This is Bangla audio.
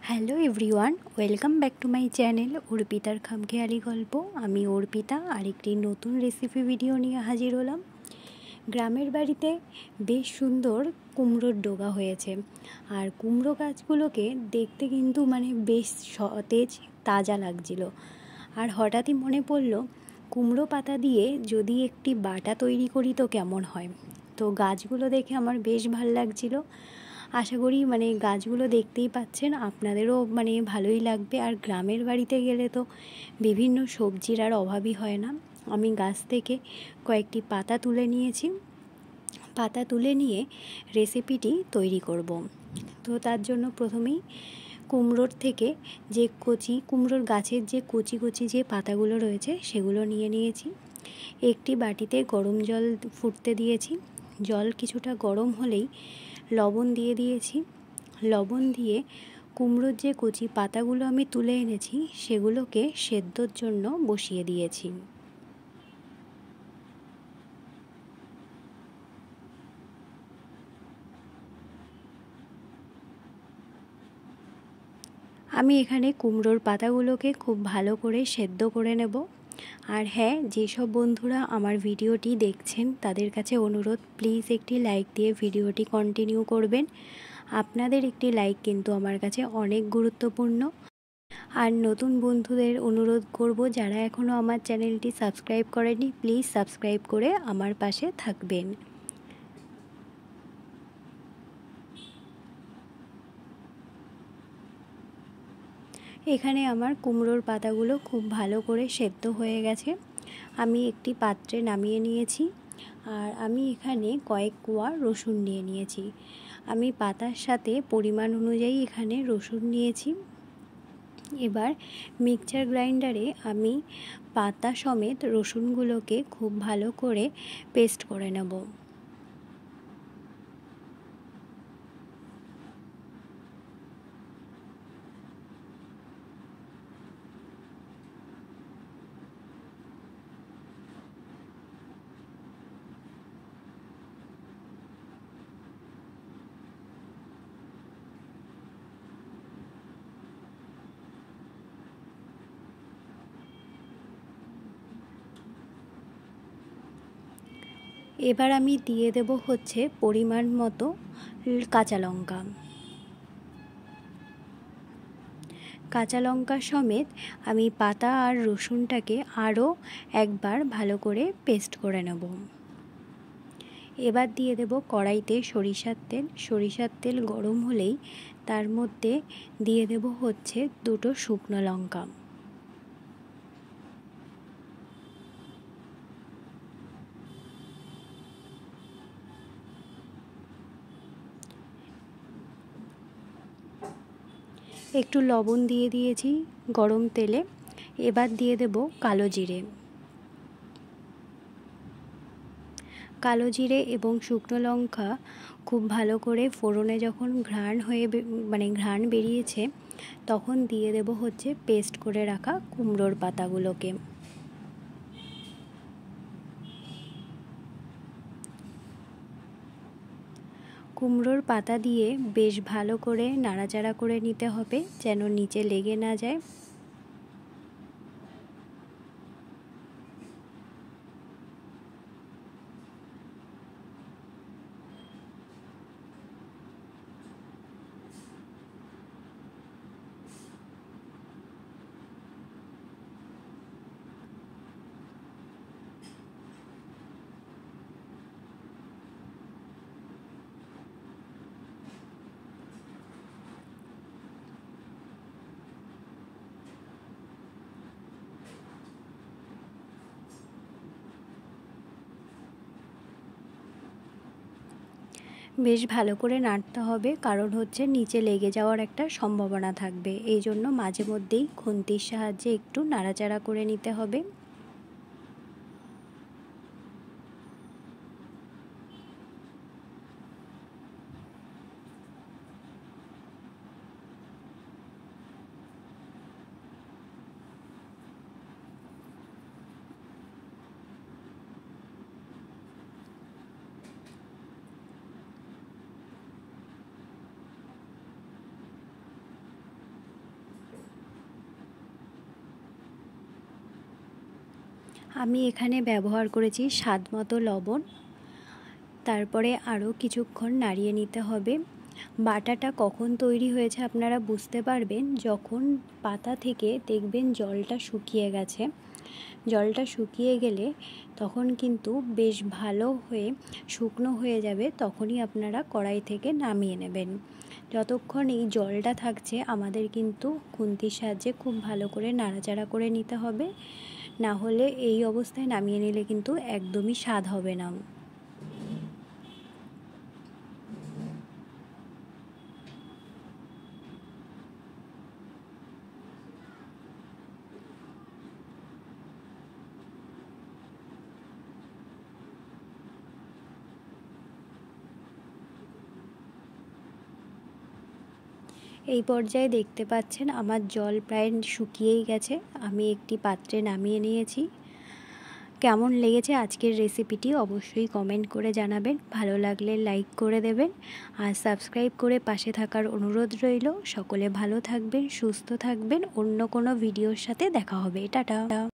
Hello everyone, welcome back to my channel অর্পিতার খামখেয়ালি গল্প। আমি অর্পিতা আরেকটি নতুন রেসিপি ভিডিও নিয়ে হাজির হলাম। গ্রামের বাড়িতে বেশ সুন্দর কুমড়োর ডোগা হয়েছে, আর কুমড়ো গাছগুলোকে দেখতে কিন্তু বেশ সতেজ তাজা লাগছিল। আর হঠাৎই মনে পড়ল কুমড়ো পাতা দিয়ে যদি একটি বাটা তৈরি করি তো কেমন হয়। তো গাছগুলো দেখে আমার বেশ ভালো লাগছিল। আশা করি গাছগুলো দেখতেই পাচ্ছেন, আপনাদেরও ভালোই লাগবে। আর গ্রামের বাড়িতে গেলে তো বিভিন্ন সবজির আর অভাবই হয় না। আমি গাছ থেকে কয়েকটি পাতা তুলে নিয়েছি। পাতা তুলে নিয়ে রেসিপিটি তৈরি করব। তো তার জন্য প্রথমেই কুমড়োর থেকে যে কুমড়োর গাছের যে কচি কচি যে পাতাগুলো রয়েছে সেগুলো নিয়ে নিয়েছি। একটি বাটিতে গরম জল ফুটতে দিয়েছি। জল কিছুটা গরম হলেই লবণ দিয়ে দিয়েছি। লবণ দিয়ে কুমড়োর যে কচি পাতাগুলো আমি তুলে এনেছি সেগুলোকে সেদ্ধর জন্য বসিয়ে দিয়েছি। আমি এখানে কুমড়োর পাতাগুলোকে খুব ভালো করে সেদ্ধ করে নেব। আর হ্যাঁ, যেসব বন্ধুরা আমার ভিডিওটি দেখছেন তাদের কাছে অনুরোধ, প্লিজ একটি লাইক দিয়ে ভিডিওটি কন্টিনিউ করবেন। আপনাদের একটি লাইক কিন্তু আমার কাছে অনেক গুরুত্বপূর্ণ। আর নতুন বন্ধুদের অনুরোধ করব, যারা এখনও আমার চ্যানেলটি সাবস্ক্রাইব করেনি প্লিজ সাবস্ক্রাইব করে আমার পাশে থাকবেন। এখানে আমার কুমড়োর পাতাগুলো খুব ভালো করে সেদ্ধ হয়ে গেছে। আমি একটি পাত্রে নামিয়ে নিয়েছি। আর আমি এখানে কয়েক কোয়া রসুন নিয়ে নিয়েছি। আমি পাতার সাথে পরিমাণ অনুযায়ী এখানে রসুন নিয়েছি। এবার মিক্সচার গ্রাইন্ডারে আমি পাতা সমেত রসুনগুলোকে খুব ভালো করে পেস্ট করে নেব। এবার আমি দিয়ে দেব হচ্ছে পরিমাণ মতো কাঁচা লঙ্কা। কাঁচা লঙ্কা সমেত আমি পাতা আর রসুনটাকে আরও একবার ভালো করে পেস্ট করে নেব। এবার দিয়ে দেব কড়াইতে সরিষার তেল। সরিষার তেল গরম হলেই তার মধ্যে দিয়ে দেব হচ্ছে 2টো শুকনো লঙ্কা। একটু লবণ দিয়ে দিয়েছি গরম তেলে। এবার দিয়ে দেব কালো জিরে। কালো জিরে এবং শুকনো লঙ্কা খুব ভালো করে ফোড়নে যখন ঘ্রাণ বেরিয়েছে তখন দিয়ে দেব হচ্ছে পেস্ট করে রাখা কুমড়োর পাতাগুলোকে। কুমড়োর পাতা দিয়ে বেশ ভালো করে নাড়াচাড়া করে নিতে হবে যেন নিচে লেগে না যায়। বেশ ভালো করে নাড়তে হবে, কারণ হচ্ছে নিচে লেগে যাওয়ার একটা সম্ভাবনা থাকবে। এই জন্য মাঝে মধ্যেই খুন্তির সাহায্যে একটু নাড়াচাড়া করে নিতে হবে। আমি এখানে ব্যবহার করেছি স্বাদ মতো লবণ। তারপরে আরও কিছুক্ষণ নাড়িয়ে নিতে হবে। বাটাটা কখন তৈরি হয়েছে আপনারা বুঝতে পারবেন যখন পাতা থেকে দেখবেন জলটা শুকিয়ে গেছে। জলটা শুকিয়ে গেলে তখন কিন্তু বেশ ভালো হয়ে শুকনো হয়ে যাবে, তখনই আপনারা কড়াই থেকে নামিয়ে নেবেন। যতক্ষণ এই জলটা থাকছে আমাদের কিন্তু খুন্তির সাহায্যে খুব ভালো করে নাড়াচাড়া করে নিতে হবে, না হলে এই অবস্থায় নামিয়ে নিলে কিন্তু একদমই স্বাদ হবে না। এই পর্যায়ে দেখতে পাচ্ছেন আমার জল প্রায় শুকিয়েই গেছে। আমি একটি পাত্রে নামিয়ে নিয়েছি। কেমন লেগেছে আজকের রেসিপিটি অবশ্যই কমেন্ট করে জানাবেন। ভালো লাগলে লাইক করে দেবেন আর সাবস্ক্রাইব করে পাশে থাকার অনুরোধ রইল। সকলে ভালো থাকবেন, সুস্থ থাকবেন। অন্য কোনো ভিডিওর সাথে দেখা হবে। টাটা।